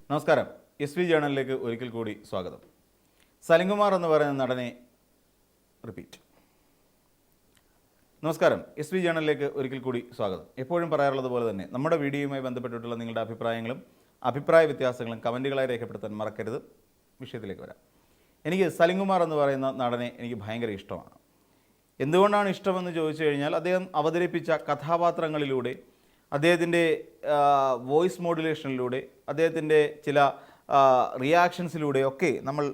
നമസ്കാരം. S V ജേണലിലേക്ക് ഒരിക്കൽ കൂടി സ്വാഗതം. സലിംകുമാർ എന്ന് പറയുന്ന നടനെ റിപ്പീറ്റ്. നമസ്കാരം. എസ് വി ജേണലിലേക്ക് ഒരിക്കൽ കൂടി സ്വാഗതം. എപ്പോഴും പറയാറുള്ളത് പോലെ തന്നെ നമ്മുടെ വീഡിയോയുമായി ബന്ധപ്പെട്ടിട്ടുള്ള നിങ്ങളുടെ അഭിപ്രായങ്ങളും അഭിപ്രായ വ്യത്യാസങ്ങളും കമൻറ്റുകളായി രേഖപ്പെടുത്താൻ മറക്കരുത്. വിഷയത്തിലേക്ക് വരാം. എനിക്ക് സലിംകുമാർ എന്ന് പറയുന്ന നടനെ എനിക്ക് ഭയങ്കര ഇഷ്ടമാണ്. എന്തുകൊണ്ടാണ് ഇഷ്ടമെന്ന് ചോദിച്ചു കഴിഞ്ഞാൽ അദ്ദേഹം അവതരിപ്പിച്ച കഥാപാത്രങ്ങളിലൂടെ, അദ്ദേഹത്തിൻ്റെ വോയിസ് മോഡുലേഷനിലൂടെ, അദ്ദേഹത്തിൻ്റെ ചില റിയാക്ഷൻസിലൂടെയൊക്കെ നമ്മൾ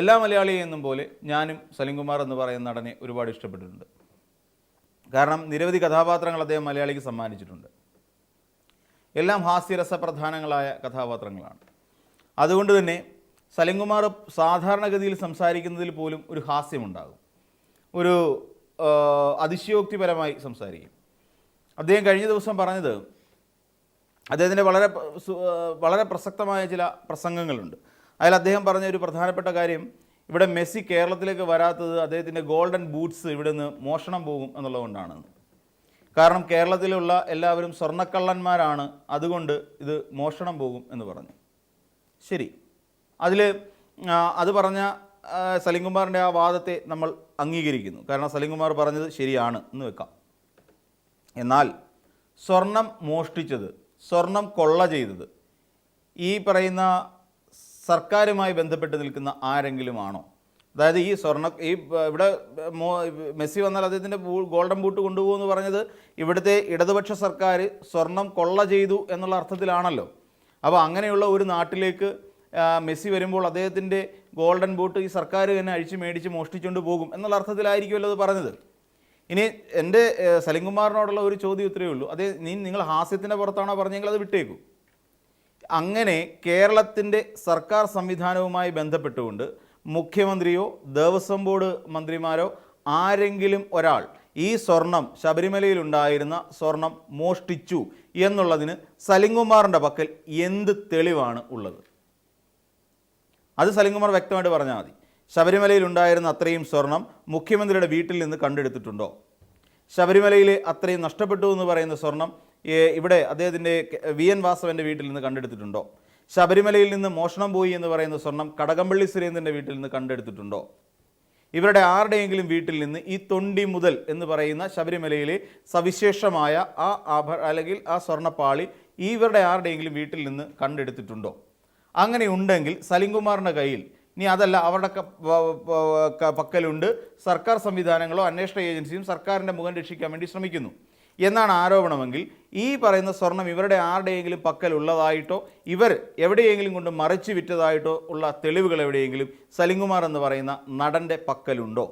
എല്ലാ മലയാളിയെന്നും പോലെ ഞാനും സലിംകുമാർ എന്ന് പറയുന്ന നടനെ ഒരുപാട് ഇഷ്ടപ്പെട്ടിട്ടുണ്ട്. കാരണം നിരവധി കഥാപാത്രങ്ങൾ അദ്ദേഹം മലയാളിക്ക് സമ്മാനിച്ചിട്ടുണ്ട്. എല്ലാം ഹാസ്യരസപ്രധാനങ്ങളായ കഥാപാത്രങ്ങളാണ്. അതുകൊണ്ട് തന്നെ സലിംകുമാർ സാധാരണഗതിയിൽ സംസാരിക്കുന്നതിൽ പോലും ഒരു ഹാസ്യമുണ്ടാകും, ഒരു അതിശയോക്തിപരമായി സംസാരിക്കും. അദ്ദേഹം കഴിഞ്ഞ ദിവസം പറഞ്ഞത്, അദ്ദേഹത്തിൻ്റെ വളരെ പ്രസക്തമായ ചില പ്രസംഗങ്ങളുണ്ട്. അതിൽ അദ്ദേഹം പറഞ്ഞ ഒരു പ്രധാനപ്പെട്ട കാര്യം, ഇവിടെ മെസ്സി കേരളത്തിലേക്ക് വരാത്തത് അദ്ദേഹത്തിൻ്റെ ഗോൾഡൻ ബൂട്ട്സ് ഇവിടെ നിന്ന് മോഷണം പോകും എന്നുള്ളതുകൊണ്ടാണ്. കാരണം കേരളത്തിലുള്ള എല്ലാവരും സ്വർണ്ണക്കള്ളന്മാരാണ്, അതുകൊണ്ട് ഇത് മോഷണം പോകും എന്ന് പറഞ്ഞു. ശരി, അത് പറഞ്ഞ സലിംകുമാറിൻ്റെ ആ വാദത്തെ നമ്മൾ അംഗീകരിക്കുന്നു. കാരണം സലിംകുമാർ പറഞ്ഞത് ശരിയാണ് എന്ന് വെക്കാം. എന്നാൽ സ്വർണം മോഷ്ടിച്ചത്, സ്വർണം കൊള്ള ചെയ്തത് ഈ പറയുന്ന സർക്കാരുമായി ബന്ധപ്പെട്ട് നിൽക്കുന്ന ആരെങ്കിലും ആണോ? അതായത് ഇവിടെ മെസ്സി വന്നാൽ അദ്ദേഹത്തിൻ്റെ ഗോൾഡൻ ബൂട്ട് കൊണ്ടുപോകുമെന്ന് പറഞ്ഞത് ഇവിടുത്തെ ഇടതുപക്ഷ സർക്കാർ സ്വർണം കൊള്ള ചെയ്തു എന്നുള്ള അർത്ഥത്തിലാണല്ലോ. അപ്പോൾ അങ്ങനെയുള്ള ഒരു നാട്ടിലേക്ക് മെസ്സി വരുമ്പോൾ അദ്ദേഹത്തിൻ്റെ ഗോൾഡൻ ബൂട്ട് ഈ സർക്കാർ തന്നെ അഴിച്ച് മേടിച്ച് മോഷ്ടിച്ചുകൊണ്ട് പോകും എന്നുള്ള അർത്ഥത്തിലായിരിക്കുമല്ലോ അത് പറഞ്ഞത്. ഇനി എൻ്റെ സലിംകുമാറിനോടുള്ള ഒരു ചോദ്യം ഇത്രയേ ഉള്ളൂ, നിങ്ങൾ ഹാസ്യത്തിൻ്റെ പുറത്താണോ പറഞ്ഞെങ്കിൽ അത് വിട്ടേക്കൂ. അങ്ങനെ കേരളത്തിൻ്റെ സർക്കാർ സംവിധാനവുമായി ബന്ധപ്പെട്ടുകൊണ്ട് മുഖ്യമന്ത്രിയോ ദേവസ്വം ബോർഡ് മന്ത്രിമാരോ ആരെങ്കിലും ഒരാൾ ഈ സ്വർണം, ശബരിമലയിലുണ്ടായിരുന്ന സ്വർണം മോഷ്ടിച്ചു എന്നുള്ളതിന് സലിംകുമാറിൻ്റെ പക്കൽ എന്ത് തെളിവാണ് ഉള്ളത്? അത് സലിംകുമാർ വ്യക്തമായിട്ട് പറഞ്ഞാൽ മതി. ശബരിമലയിൽ ഉണ്ടായിരുന്ന അത്രയും സ്വർണം മുഖ്യമന്ത്രിയുടെ വീട്ടിൽ നിന്ന് കണ്ടെടുത്തിട്ടുണ്ടോ? ശബരിമലയിൽ അത്രയും നഷ്ടപ്പെട്ടു എന്ന് പറയുന്ന സ്വർണം ഇവിടെ അദ്ദേഹത്തിൻ്റെ VN വാസവൻ്റെ വീട്ടിൽ നിന്ന് കണ്ടെടുത്തിട്ടുണ്ടോ? ശബരിമലയിൽ നിന്ന് മോഷണം പോയി എന്ന് പറയുന്ന സ്വർണം കടകംപള്ളി സുരേന്ദ്രൻ്റെ വീട്ടിൽ നിന്ന് കണ്ടെടുത്തിട്ടുണ്ടോ? ഇവരുടെ ആരുടെയെങ്കിലും വീട്ടിൽ നിന്ന് ഈ തൊണ്ടി മുതൽ എന്ന് പറയുന്ന ശബരിമലയിലെ സവിശേഷമായ അല്ലെങ്കിൽ ആ സ്വർണ്ണപ്പാളി ഇവരുടെ ആരുടെയെങ്കിലും വീട്ടിൽ നിന്ന് കണ്ടെടുത്തിട്ടുണ്ടോ? അങ്ങനെ ഉണ്ടെങ്കിൽ സലിംകുമാറിൻ്റെ കയ്യിൽ, ഇനി അതല്ല അവരുടെ പക്കലുണ്ട്, സർക്കാർ സംവിധാനങ്ങളോ അന്വേഷണ ഏജൻസിയും സർക്കാരിൻ്റെ മുഖം രക്ഷിക്കാൻ വേണ്ടി ശ്രമിക്കുന്നു എന്നാണ് ആരോപണമെങ്കിൽ, ഈ പറയുന്ന സ്വർണം ഇവരുടെ ആരുടെയെങ്കിലും പക്കലുള്ളതായിട്ടോ ഇവർ എവിടെയെങ്കിലും കൊണ്ട് മറിച്ച് വിറ്റതായിട്ടോ ഉള്ള തെളിവുകൾ എവിടെയെങ്കിലും സലിംകുമാർ എന്ന് പറയുന്ന നടൻ്റെ പക്കലുണ്ടോ?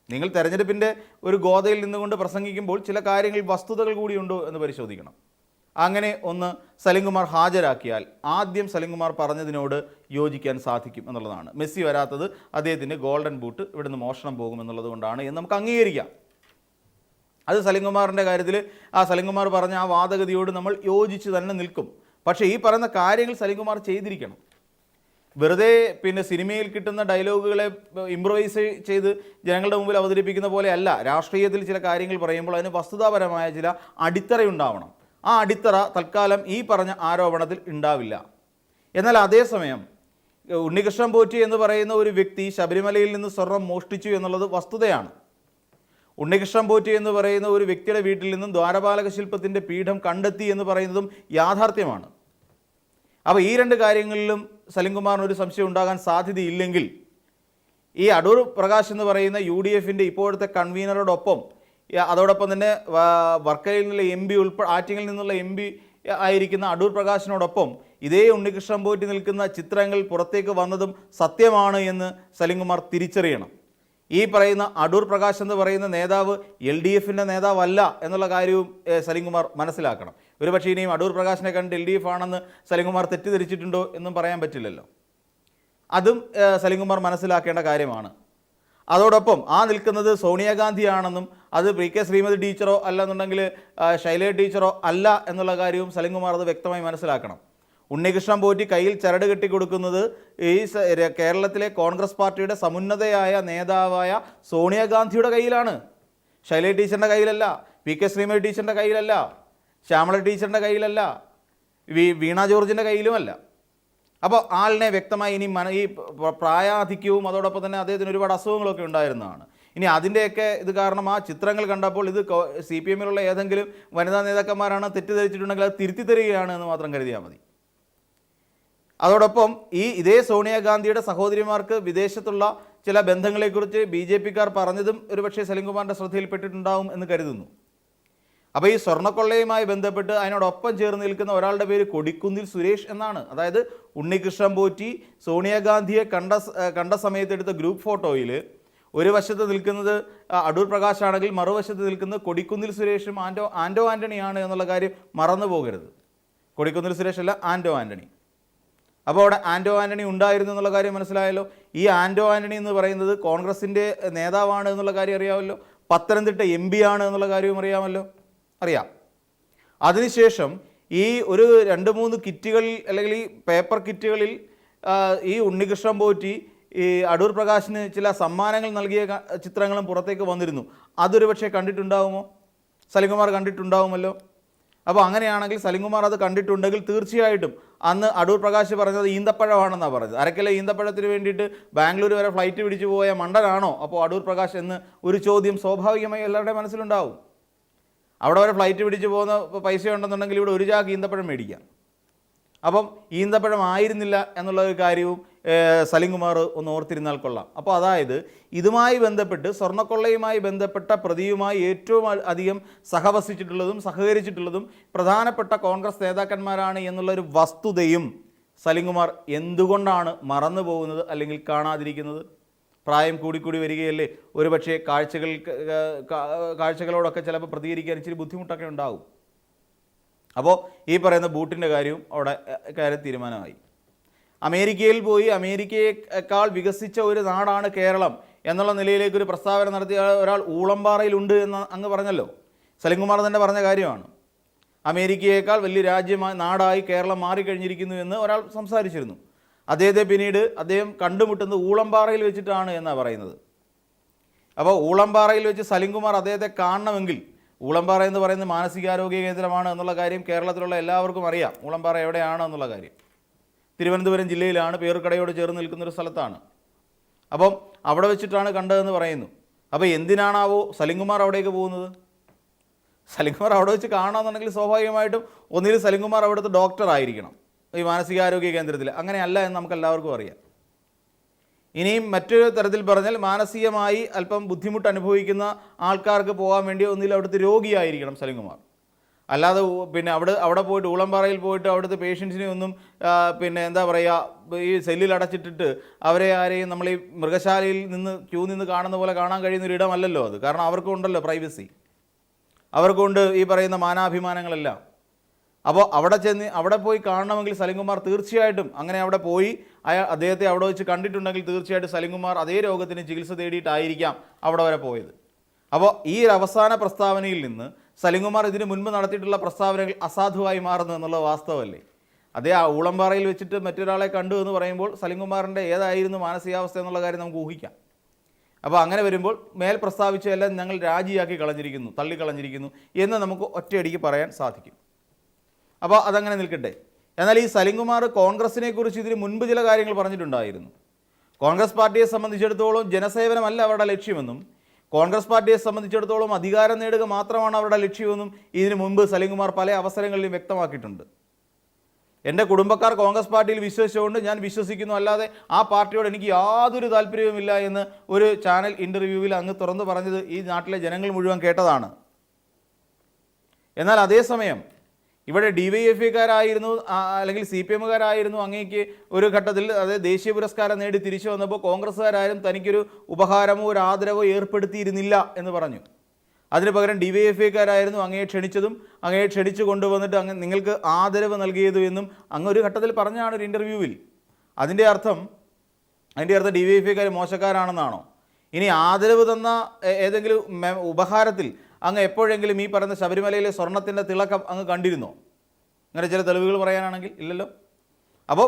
നിങ്ങൾ തെരഞ്ഞെടുപ്പിൻ്റെ ഒരു ഗോതയിൽ നിന്നുകൊണ്ട് പ്രസംഗിക്കുമ്പോൾ ചില കാര്യങ്ങളിൽ വസ്തുതകൾ കൂടിയുണ്ടോ എന്ന് പരിശോധിക്കണം. അങ്ങനെ ഒന്ന് സലിംകുമാർ ഹാജരാക്കിയാൽ ആദ്യം സലിംകുമാർ പറഞ്ഞതിനോട് യോജിക്കാൻ സാധിക്കും എന്നുള്ളതാണ്. മെസ്സി വരാത്തത് അദ്ദേഹത്തിൻ്റെ ഗോൾഡൻ ബൂട്ട് ഇവിടുന്ന് മോഷണം പോകുമെന്നുള്ളത് കൊണ്ടാണ് എന്ന് നമുക്ക് അംഗീകരിക്കാം. അത് സലിംകുമാറിൻ്റെ കാര്യത്തിൽ സലിംകുമാർ പറഞ്ഞ ആ വാദഗതിയോട് നമ്മൾ യോജിച്ച് തന്നെ നിൽക്കും. പക്ഷേ ഈ പറയുന്ന കാര്യങ്ങൾ സലിംകുമാർ ചെയ്തിരിക്കണം. വെറുതെ സിനിമയിൽ കിട്ടുന്ന ഡയലോഗുകളെ ഇംപ്രവൈസ് ചെയ്ത് ജനങ്ങളുടെ മുമ്പിൽ അവതരിപ്പിക്കുന്ന പോലെയല്ല. രാഷ്ട്രീയത്തിൽ ചില കാര്യങ്ങൾ പറയുമ്പോൾ അതിന് വസ്തുതാപരമായ ചില അടിത്തറയുണ്ടാവണം. ആ അടിത്തറ തൽക്കാലം ഈ പറഞ്ഞ ആരോപണത്തിൽ ഉണ്ടാവില്ല. എന്നാൽ അതേസമയം ഉണ്ണികൃഷ്ണൻ പോറ്റി എന്ന് പറയുന്ന ഒരു വ്യക്തി ശബരിമലയിൽ നിന്ന് സ്വർണം മോഷ്ടിച്ചു എന്നുള്ളത് വസ്തുതയാണ്. ഉണ്ണികൃഷ്ണൻ പോറ്റി എന്ന് പറയുന്ന ഒരു വ്യക്തിയുടെ വീട്ടിൽ നിന്നും ദ്വാരപാലക ശില്പത്തിൻ്റെ പീഠം കണ്ടെത്തി എന്ന് പറയുന്നതും യാഥാർത്ഥ്യമാണ്. അപ്പോൾ ഈ രണ്ട് കാര്യങ്ങളിലും സലിംകുമാറിന് ഒരു സംശയം ഉണ്ടാകാൻ സാധ്യതയില്ലെങ്കിൽ ഈ അടൂർ പ്രകാശ് എന്ന് പറയുന്ന UDFൻ്റെ ഇപ്പോഴത്തെ കൺവീനറോടൊപ്പം, അതോടൊപ്പം തന്നെ വർക്കലയിൽ നിന്നുള്ള MP ആറ്റിങ്ങിൽ നിന്നുള്ള MP ആയിരിക്കുന്ന അടൂർ പ്രകാശിനോടൊപ്പം ഇതേ ഉണ്ണികൃഷ്ണൻ പോറ്റി നിൽക്കുന്ന ചിത്രങ്ങൾ പുറത്തേക്ക് വന്നതും സത്യമാണ് എന്ന് സലിംകുമാർ തിരിച്ചറിയണം. ഈ പറയുന്ന അടൂർ പ്രകാശ് എന്ന് പറയുന്ന നേതാവ് LDFൻ്റെ നേതാവല്ല എന്നുള്ള കാര്യവും സലിംകുമാർ മനസ്സിലാക്കണം. ഒരുപക്ഷെ ഇനിയും അടൂർ പ്രകാശിനെ കണ്ട് LDF ആണെന്ന് സലിംകുമാർ തെറ്റിദ്ധരിച്ചിട്ടുണ്ടോ എന്നും പറയാൻ പറ്റില്ലല്ലോ. അതും സലിംകുമാർ മനസ്സിലാക്കേണ്ട കാര്യമാണ്. അതോടൊപ്പം നിൽക്കുന്നത് സോണിയാഗാന്ധിയാണെന്നും അത് PK ശ്രീമതി ടീച്ചറോ അല്ലെന്നുണ്ടെങ്കിൽ ശൈലജ ടീച്ചറോ അല്ല എന്നുള്ള കാര്യവും സലിംകുമാർ അത് വ്യക്തമായി മനസ്സിലാക്കണം. ഉണ്ണികൃഷ്ണൻ പോറ്റി കയ്യിൽ ചരട് കെട്ടിക്കൊടുക്കുന്നത് ഈ കേരളത്തിലെ കോൺഗ്രസ് പാർട്ടിയുടെ സമുന്നതയായ നേതാവായ സോണിയാഗാന്ധിയുടെ കയ്യിലാണ്. ശൈലജ ടീച്ചറിൻ്റെ കയ്യിലല്ല, PK ശ്രീമതി ടീച്ചറിൻ്റെ കയ്യിലല്ല, ശ്യാമള ടീച്ചറിൻ്റെ കയ്യിലല്ല, വീണ ജോർജിൻ്റെ കയ്യിലുമല്ല. അപ്പോൾ ആളിനെ വ്യക്തമായി ഇനി ഈ പ്രായാധിക്യവും അതോടൊപ്പം തന്നെ അദ്ദേഹത്തിന് ഒരുപാട് അസുഖങ്ങളൊക്കെ ഉണ്ടായിരുന്നതാണ്. ഇനി അതിൻ്റെയൊക്കെ ഇത് കാരണം ആ ചിത്രങ്ങൾ കണ്ടപ്പോൾ ഇത് CPM-ലുള്ള ഏതെങ്കിലും വനിതാ നേതാക്കന്മാരാണ് തെറ്റിദ്ധരിച്ചിട്ടുണ്ടെങ്കിൽ അത് തിരുത്തി തരികയാണ് എന്ന് മാത്രം കരുതിയാൽ മതി. അതോടൊപ്പം ഇതേ സോണിയാഗാന്ധിയുടെ സഹോദരിമാർക്ക് വിദേശത്തുള്ള ചില ബന്ധങ്ങളെക്കുറിച്ച് BJP-ക്കാർ പറഞ്ഞതും ഒരുപക്ഷെ സലിംകുമാറിൻ്റെ ശ്രദ്ധയിൽപ്പെട്ടിട്ടുണ്ടാവും എന്ന് കരുതുന്നു. അപ്പോൾ ഈ സ്വർണ്ണക്കൊള്ളയുമായി ബന്ധപ്പെട്ട് അതിനോടൊപ്പം ചേർന്ന് നിൽക്കുന്ന ഒരാളുടെ പേര് കൊടിക്കുന്നിൽ സുരേഷ് എന്നാണ്. അതായത് ഉണ്ണികൃഷ്ണൻ പോറ്റി സോണിയാഗാന്ധിയെ കണ്ട സമയത്ത് എടുത്ത ഗ്രൂപ്പ് ഫോട്ടോയിൽ ഒരു വശത്ത് നിൽക്കുന്നത് അടൂർ പ്രകാശ് ആണെങ്കിൽ മറുവശത്ത് നിൽക്കുന്നത് കൊടിക്കുന്നിൽ സുരേഷും ആൻറ്റോ ആൻ്റണിയാണ് എന്നുള്ള കാര്യം മറന്നു പോകരുത്. കൊടിക്കുന്നിൽ സുരേഷ് അല്ല, ആൻറ്റോ ആൻ്റണി. അപ്പോൾ അവിടെ ആൻറ്റോ ആൻ്റണി ഉണ്ടായിരുന്നു എന്നുള്ള കാര്യം മനസ്സിലായല്ലോ. ഈ ആൻറ്റോ ആൻ്റണി എന്ന് പറയുന്നത് കോൺഗ്രസിൻ്റെ നേതാവാണ് എന്നുള്ള കാര്യം അറിയാമല്ലോ. പത്തനംതിട്ട MP ആണ് എന്നുള്ള കാര്യവും അറിയാം. അതിനുശേഷം ഈ ഒരു 2-3 കിറ്റുകളിൽ അല്ലെങ്കിൽ ഈ പേപ്പർ കിറ്റുകളിൽ ഈ ഉണ്ണികൃഷ്ണൻ പോറ്റി ഈ അടൂർ പ്രകാശിന് ചില സമ്മാനങ്ങൾ നൽകിയ ചിത്രങ്ങളും പുറത്തേക്ക് വന്നിരുന്നു. അതൊരു പക്ഷേ കണ്ടിട്ടുണ്ടാവുമോ? സലിംകുമാർ കണ്ടിട്ടുണ്ടാവുമല്ലോ. അപ്പോൾ അങ്ങനെയാണെങ്കിൽ സലിംകുമാർ അത് കണ്ടിട്ടുണ്ടെങ്കിൽ തീർച്ചയായിട്ടും അന്ന് അടൂർ പ്രകാശ് പറഞ്ഞത് ഈന്തപ്പഴമാണെന്നാണ് പറഞ്ഞത്. അരക്കിലെ ഈന്തപ്പഴത്തിന് വേണ്ടിയിട്ട് ബാംഗ്ലൂർ വരെ ഫ്ലൈറ്റ് പിടിച്ചു പോയ മണ്ടനാണോ അപ്പോൾ അടൂർ പ്രകാശ് എന്ന് ഒരു ചോദ്യം സ്വാഭാവികമായി എല്ലാവരുടെയും മനസ്സിലുണ്ടാവും. അവിടെ വരെ ഫ്ലൈറ്റ് പിടിച്ച് പോകുന്ന പൈസ ഉണ്ടെന്നുണ്ടെങ്കിൽ ഇവിടെ ഒരു ചാക്ക് ഈന്തപ്പഴം മേടിക്കാം. അപ്പം ഈന്തപ്പഴം ആയിരുന്നില്ല എന്നുള്ള ഒരു കാര്യവും സലിംകുമാർ ഒന്ന് ഓർത്തിരുന്നാൽ കൊള്ളാം. അപ്പോൾ അതായത് ഇതുമായി ബന്ധപ്പെട്ട് സ്വർണ്ണക്കൊള്ളയുമായി ബന്ധപ്പെട്ട പ്രതിയുമായി ഏറ്റവും അധികം സഹവസിച്ചിട്ടുള്ളതും സഹകരിച്ചിട്ടുള്ളതും പ്രധാനപ്പെട്ട കോൺഗ്രസ് നേതാക്കന്മാരാണ് എന്നുള്ളൊരു വസ്തുതയും സലിംകുമാർ എന്തുകൊണ്ടാണ് മറന്നു പോകുന്നത് അല്ലെങ്കിൽ കാണാതിരിക്കുന്നത്? പ്രായം കൂടിക്കൂടി വരികയല്ലേ, ഒരുപക്ഷെ കാഴ്ചകളോടൊക്കെ ചിലപ്പോൾ പ്രതികരിക്കാൻ ഇച്ചിരി ബുദ്ധിമുട്ടൊക്കെ ഉണ്ടാകും. അപ്പോൾ ഈ പറയുന്ന ബൂട്ടിൻ്റെ കാര്യവും അവിടെ കാര്യം തീരുമാനമായി. അമേരിക്കയിൽ പോയി അമേരിക്കയേക്കാൾ വികസിച്ച ഒരു നാടാണ് കേരളം എന്നുള്ള നിലയിലേക്കൊരു പ്രസ്താവന നടത്തിയ ഒരാൾ ഊളംപാറയിലുണ്ട് എന്ന് അങ്ങ് പറഞ്ഞല്ലോ. സലിംകുമാർ തന്നെ പറഞ്ഞ കാര്യമാണ്. അമേരിക്കയേക്കാൾ വലിയ നാടായി കേരളം മാറിക്കഴിഞ്ഞിരിക്കുന്നു എന്ന് ഒരാൾ സംസാരിച്ചിരുന്നു. അദ്ദേഹത്തെ പിന്നീട് അദ്ദേഹം കണ്ടുമുട്ടുന്നത് ഊളംപാറയിൽ വെച്ചിട്ടാണ് എന്നാണ് പറയുന്നത്. അപ്പോൾ ഊളംപാറയിൽ വെച്ച് സലിംകുമാർ അദ്ദേഹത്തെ കാണണമെങ്കിൽ, ഊളംപാറ എന്ന് പറയുന്നത് മാനസികാരോഗ്യ കേന്ദ്രമാണ് എന്നുള്ള കാര്യം കേരളത്തിലുള്ള എല്ലാവർക്കും അറിയാം. ഊളംപാറ എവിടെയാണ് എന്നുള്ള കാര്യം തിരുവനന്തപുരം ജില്ലയിലാണ്, പേരുക്കടയോട് ചേർന്ന് നിൽക്കുന്നൊരു സ്ഥലത്താണ്. അപ്പം അവിടെ വെച്ചിട്ടാണ് കണ്ടതെന്ന് പറയുന്നു. അപ്പോൾ എന്തിനാണാവോ സലിംകുമാർ അവിടേക്ക് പോകുന്നത്? സലിംകുമാർ അവിടെ വെച്ച് കാണാമെന്നുണ്ടെങ്കിൽ സ്വാഭാവികമായിട്ടും ഒന്നിൽ സലിംകുമാർ അവിടുത്തെ ഡോക്ടർ ആയിരിക്കണം ഈ മാനസികാരോഗ്യ കേന്ദ്രത്തിൽ. അങ്ങനെയല്ല എന്ന് നമുക്ക് എല്ലാവർക്കും അറിയാം. ഇനിയും മറ്റൊരു തരത്തിൽ പറഞ്ഞാൽ മാനസികമായി അല്പം ബുദ്ധിമുട്ട് അനുഭവിക്കുന്ന ആൾക്കാർക്ക് പോകാൻ വേണ്ടി ഒന്നിൽ അവിടുത്തെ രോഗിയായിരിക്കണം സലിംകുമാർ. അല്ലാതെ പിന്നെ അവിടെ പോയിട്ട് ഊളംപാറയിൽ പോയിട്ട് അവിടുത്തെ പേഷ്യൻസിനെ ഒന്നും എന്താ പറയുക, ഈ സെല്ലിൽ അടച്ചിട്ടിട്ട് അവരെ ആരെയും നമ്മൾ ഈ മൃഗശാലയിൽ നിന്ന് ക്യൂ നിന്ന് കാണുന്ന പോലെ കാണാൻ കഴിയുന്നൊരു ഇടമല്ലല്ലോ അത്. കാരണം അവർക്കുണ്ടല്ലോ പ്രൈവസി, അവർക്കുണ്ട് ഈ പറയുന്ന മാനാഭിമാനങ്ങളെല്ലാം. അപ്പോൾ അവിടെ പോയി കാണണമെങ്കിൽ സലിംകുമാർ തീർച്ചയായിട്ടും അങ്ങനെ അവിടെ പോയി അദ്ദേഹത്തെ അവിടെ വെച്ച് കണ്ടിട്ടുണ്ടെങ്കിൽ തീർച്ചയായിട്ടും സലിംകുമാർ അതേ രോഗത്തിന് ചികിത്സ തേടിയിട്ടായിരിക്കാം അവിടെ വരെ പോയത്. അപ്പോൾ ഈ ഒരു അവസാന പ്രസ്താവനയിൽ നിന്ന് സലിംകുമാർ ഇതിനു മുൻപ് നടത്തിയിട്ടുള്ള പ്രസ്താവനകൾ അസാധുവായി മാറുന്നു എന്നുള്ള വാസ്തവമല്ലേ? അതേ ആ ഊളംപാറയിൽ വെച്ചിട്ട് മറ്റൊരാളെ കണ്ടു എന്ന് പറയുമ്പോൾ സലിംകുമാറിൻ്റെ ഏതായിരുന്നു മാനസികാവസ്ഥ എന്നുള്ള കാര്യം നമുക്ക് ഊഹിക്കാം. അപ്പോൾ അങ്ങനെ വരുമ്പോൾ മേൽ പ്രസ്താവിച്ചതെല്ലാം ഞങ്ങൾ രാജിയാക്കി കളഞ്ഞിരിക്കുന്നു, തള്ളിക്കളഞ്ഞിരിക്കുന്നു എന്ന് നമുക്ക് ഒറ്റയടിക്ക് പറയാൻ സാധിക്കും. അപ്പോൾ അതങ്ങനെ നിൽക്കട്ടെ. എന്നാൽ ഈ സലിംകുമാർ കോൺഗ്രസിനെ കുറിച്ച് ഇതിന് മുൻപ് ചില കാര്യങ്ങൾ പറഞ്ഞിട്ടുണ്ടായിരുന്നു. കോൺഗ്രസ് പാർട്ടിയെ സംബന്ധിച്ചിടത്തോളം ജനസേവനമല്ല അവരുടെ ലക്ഷ്യമെന്നും കോൺഗ്രസ് പാർട്ടിയെ സംബന്ധിച്ചിടത്തോളം അധികാരം നേടുക മാത്രമാണ് അവരുടെ ലക്ഷ്യമെന്നും ഇതിനു മുൻപ് സലിംകുമാർ പല അവസരങ്ങളിലും വ്യക്തമാക്കിയിട്ടുണ്ട്. എൻ്റെ കുടുംബക്കാർ കോൺഗ്രസ് പാർട്ടിയിൽ വിശ്വസിച്ചുകൊണ്ട് ഞാൻ വിശ്വസിക്കുന്നു, അല്ലാതെ ആ പാർട്ടിയോട് എനിക്ക് യാതൊരു താല്പര്യവുമില്ല എന്ന് ഒരു ചാനൽ ഇൻ്റർവ്യൂവിൽ അങ്ങ് തുറന്നു പറഞ്ഞത് ഈ നാട്ടിലെ ജനങ്ങൾ മുഴുവൻ കേട്ടതാണ്. എന്നാൽ അതേസമയം ഇവിടെ DYFIക്കാരായിരുന്നു അല്ലെങ്കിൽ CPMകാരായിരുന്നു അങ്ങേക്ക് ഒരു ഘട്ടത്തിൽ, അതായത് ദേശീയ പുരസ്കാരം നേടി തിരിച്ചു വന്നപ്പോൾ കോൺഗ്രസ്സുകാരും തനിക്കൊരു ഉപഹാരമോ ഒരു ആദരവോ ഏർപ്പെടുത്തിയിരുന്നില്ല എന്ന് പറഞ്ഞു. അതിന് പകരം DYFIക്കാരായിരുന്നു അങ്ങയെ ക്ഷണിച്ചതും അങ്ങയെ ക്ഷണിച്ചു കൊണ്ടുവന്നിട്ട് നിങ്ങൾക്ക് ആദരവ് നൽകിയതും എന്നും അങ്ങ് ഒരു ഘട്ടത്തിൽ പറഞ്ഞാണ് ഒരു ഇൻ്റർവ്യൂവിൽ. അതിൻ്റെ അർത്ഥം DYFIക്കാർ മോശക്കാരാണെന്നാണോ? ഇനി ആദരവ് തന്ന ഏതെങ്കിലും ഉപഹാരത്തിൽ അങ്ങ് എപ്പോഴെങ്കിലും ഈ പറയുന്ന ശബരിമലയിലെ സ്വർണത്തിൻ്റെ തിളക്കം അങ്ങ് കണ്ടിരുന്നോ? അങ്ങനെ ചില തെളിവുകൾ പറയാനാണെങ്കിൽ ഇല്ലല്ലോ. അപ്പോൾ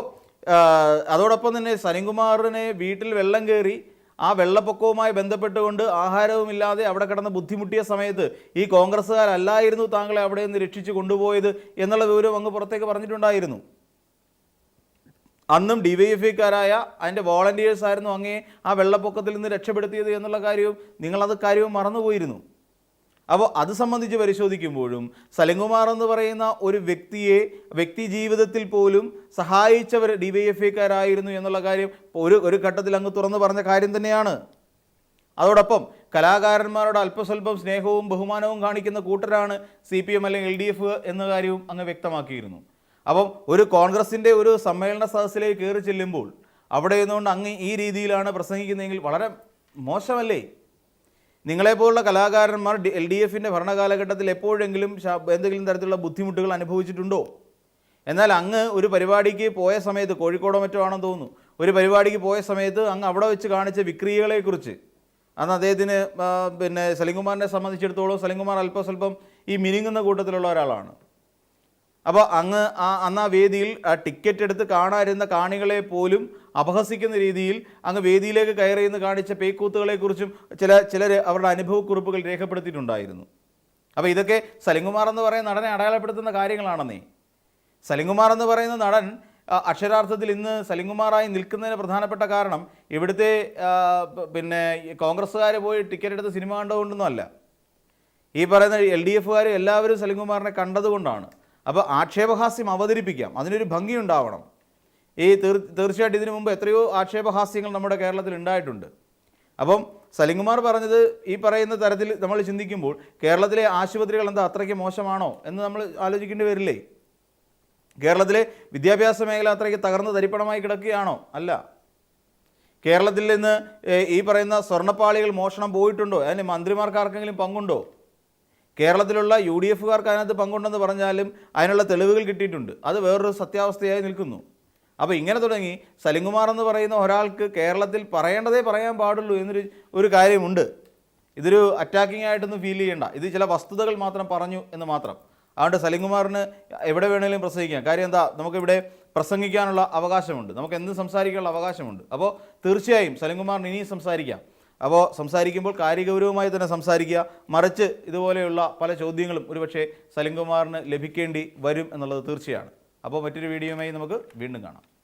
അതോടൊപ്പം തന്നെ സലിംകുമാറിനെ വീട്ടിൽ വെള്ളം കയറി ആ വെള്ളപ്പൊക്കവുമായി ബന്ധപ്പെട്ടുകൊണ്ട് ആഹാരവുമില്ലാതെ അവിടെ കിടന്ന് ബുദ്ധിമുട്ടിയ സമയത്ത് ഈ കോൺഗ്രസ്സുകാരല്ലായിരുന്നു താങ്കളെ അവിടെ നിന്ന് രക്ഷിച്ചു കൊണ്ടുപോയത് എന്നുള്ള വിവരം അങ്ങ് പുറത്തേക്ക് പറഞ്ഞിട്ടുണ്ടായിരുന്നു. അന്നും ഡിവൈഎഫ്ഐക്കാരായ അതിൻ്റെ വോളണ്ടിയേഴ്സ് ആയിരുന്നു അങ്ങേ ആ വെള്ളപ്പൊക്കത്തിൽ നിന്ന് രക്ഷപ്പെടുത്തിയത് എന്നുള്ള കാര്യവും മറന്നുപോയിരുന്നു. അപ്പോൾ അത് സംബന്ധിച്ച് പരിശോധിക്കുമ്പോഴും സലിംകുമാർ എന്ന് പറയുന്ന ഒരു വ്യക്തി ജീവിതത്തിൽ പോലും സഹായിച്ചവർ ഡിവൈഎഫ്ഐക്കാരായിരുന്നു എന്നുള്ള കാര്യം ഒരു ഘട്ടത്തിൽ അങ്ങ് തുറന്നു പറഞ്ഞ കാര്യം തന്നെയാണ്. അതോടൊപ്പം കലാകാരന്മാരോട് അല്പസ്വല്പം സ്നേഹവും ബഹുമാനവും കാണിക്കുന്ന കൂട്ടരാണ് CPM അല്ലെങ്കിൽ LDF എന്ന കാര്യവും അങ്ങ് വ്യക്തമാക്കിയിരുന്നു. അപ്പം ഒരു കോൺഗ്രസിൻ്റെ ഒരു സമ്മേളന സദസ്സിലേക്ക് കയറി ചെല്ലുമ്പോൾ അവിടെ നിന്നുകൊണ്ട് അങ്ങ് ഈ രീതിയിലാണ് പ്രസംഗിക്കുന്നതെങ്കിൽ വളരെ മോശമല്ലേ? നിങ്ങളെപ്പോലുള്ള കലാകാരന്മാർ LDFൻ്റെ ഭരണകാലഘട്ടത്തിൽ എപ്പോഴെങ്കിലും എന്തെങ്കിലും തരത്തിലുള്ള ബുദ്ധിമുട്ടുകൾ അനുഭവിച്ചിട്ടുണ്ടോ? എന്നാൽ അങ്ങ് ഒരു പരിപാടിക്ക് പോയ സമയത്ത്, കോഴിക്കോടോ മറ്റോ ആണെന്ന് തോന്നുന്നു, ഒരു പരിപാടിക്ക് പോയ സമയത്ത് അങ്ങ് അവിടെ വെച്ച് കാണിച്ച വിക്രിയകളെക്കുറിച്ച്, അന്ന് അദ്ദേഹത്തിന് സലിംകുമാറിനെ സംബന്ധിച്ചിടത്തോളം സലിംകുമാർ അല്പസ്വല്പം ഈ മിനിങ്ങുന്ന കൂട്ടത്തിലുള്ള ഒരാളാണ്. അപ്പോൾ അന്ന് ആ വേദിയിൽ ടിക്കറ്റ് എടുത്ത് കാണാതിരുന്ന കാണികളെ പോലും അപഹസിക്കുന്ന രീതിയിൽ അങ്ങ് വേദിയിലേക്ക് കയറിയെന്ന് കാണിച്ച പേക്കൂത്തുകളെക്കുറിച്ചും ചിലർ അവരുടെ അനുഭവക്കുറിപ്പുകൾ രേഖപ്പെടുത്തിയിട്ടുണ്ടായിരുന്നു. അപ്പോൾ ഇതൊക്കെ സലിംകുമാർ എന്ന് പറയുന്ന നടനെ അടയാളപ്പെടുത്തുന്ന കാര്യങ്ങളാണെന്നേ. സലിംകുമാർ എന്ന് പറയുന്ന നടൻ അക്ഷരാർത്ഥത്തിൽ ഇന്ന് സലിംകുമാറായി നിൽക്കുന്നതിന് പ്രധാനപ്പെട്ട കാരണം ഇവിടുത്തെ കോൺഗ്രസ്സുകാർ പോയി ടിക്കറ്റ് എടുത്ത് സിനിമ കണ്ടുകൊണ്ടൊന്നുമല്ല. ഈ പറയുന്ന LDFകാർ എല്ലാവരും സലിംകുമാറിനെ കണ്ടതുകൊണ്ടാണ്. അപ്പോൾ ആക്ഷേപഹാസ്യം അവതരിപ്പിക്കാം, അതിനൊരു ഭംഗിയുണ്ടാവണം. തീർച്ചയായിട്ടും ഇതിനു മുമ്പ് എത്രയോ ആക്ഷേപഹാസ്യങ്ങൾ നമ്മുടെ കേരളത്തിൽ ഉണ്ടായിട്ടുണ്ട്. അപ്പം സലിംകുമാർ പറഞ്ഞത് ഈ പറയുന്ന തരത്തിൽ നമ്മൾ ചിന്തിക്കുമ്പോൾ കേരളത്തിലെ ആശുപത്രികൾ എന്താ അത്രയ്ക്ക് മോശമാണോ എന്ന് നമ്മൾ ആലോചിക്കേണ്ടി വരില്ലേ? കേരളത്തിലെ വിദ്യാഭ്യാസ മേഖല അത്രയ്ക്ക് തകർന്ന് തരിപ്പണമായി കിടക്കുകയാണോ? അല്ല. കേരളത്തിൽ നിന്ന് ഈ പറയുന്ന സ്വർണ്ണപ്പാളികൾ മോഷണം പോയിട്ടുണ്ടോ? അതിന് മന്ത്രിമാർക്ക് ആർക്കെങ്കിലും പങ്കുണ്ടോ? കേരളത്തിലുള്ള UDFകാർക്ക് അതിനകത്ത് പങ്കുണ്ടെന്ന് പറഞ്ഞാലും അതിനുള്ള തെളിവുകൾ കിട്ടിയിട്ടുണ്ട്. അത് വേറൊരു സത്യാവസ്ഥയായി നിൽക്കുന്നു. അപ്പോൾ ഇങ്ങനെ തുടങ്ങി സലിംകുമാർ എന്ന് പറയുന്ന ഒരാൾക്ക് കേരളത്തിൽ പറയേണ്ടതേ പറയാൻ പാടുള്ളൂ എന്നൊരു കാര്യമുണ്ട്. ഇതൊരു അറ്റാക്കിംഗ് ആയിട്ടൊന്നും ഫീൽ ചെയ്യേണ്ട. ഇത് ചില വസ്തുതകൾ മാത്രം പറഞ്ഞു എന്ന് മാത്രം. അതുകൊണ്ട് സലിംകുമാറിന് എവിടെ വേണമെങ്കിലും പ്രസംഗിക്കാം. കാര്യം എന്താ, നമുക്കിവിടെ പ്രസംഗിക്കാനുള്ള അവകാശമുണ്ട്, നമുക്ക് എന്തും സംസാരിക്കാനുള്ള അവകാശമുണ്ട്. അപ്പോൾ തീർച്ചയായും സലിംകുമാറിന് ഇനിയും സംസാരിക്കാം. അപ്പോൾ സംസാരിക്കുമ്പോൾ കാര്യഗൗരവമായി തന്നെ സംസാരിക്കുക. മറിച്ച് ഇതുപോലെയുള്ള പല ചോദ്യങ്ങളും ഒരുപക്ഷെ സലിംകുമാറിന് ലഭിക്കേണ്ടി വരും എന്നുള്ളത് തീർച്ചയാണ്. അപ്പോൾ മറ്റൊരു വീഡിയോയുമായി നമുക്ക് വീണ്ടും കാണാം.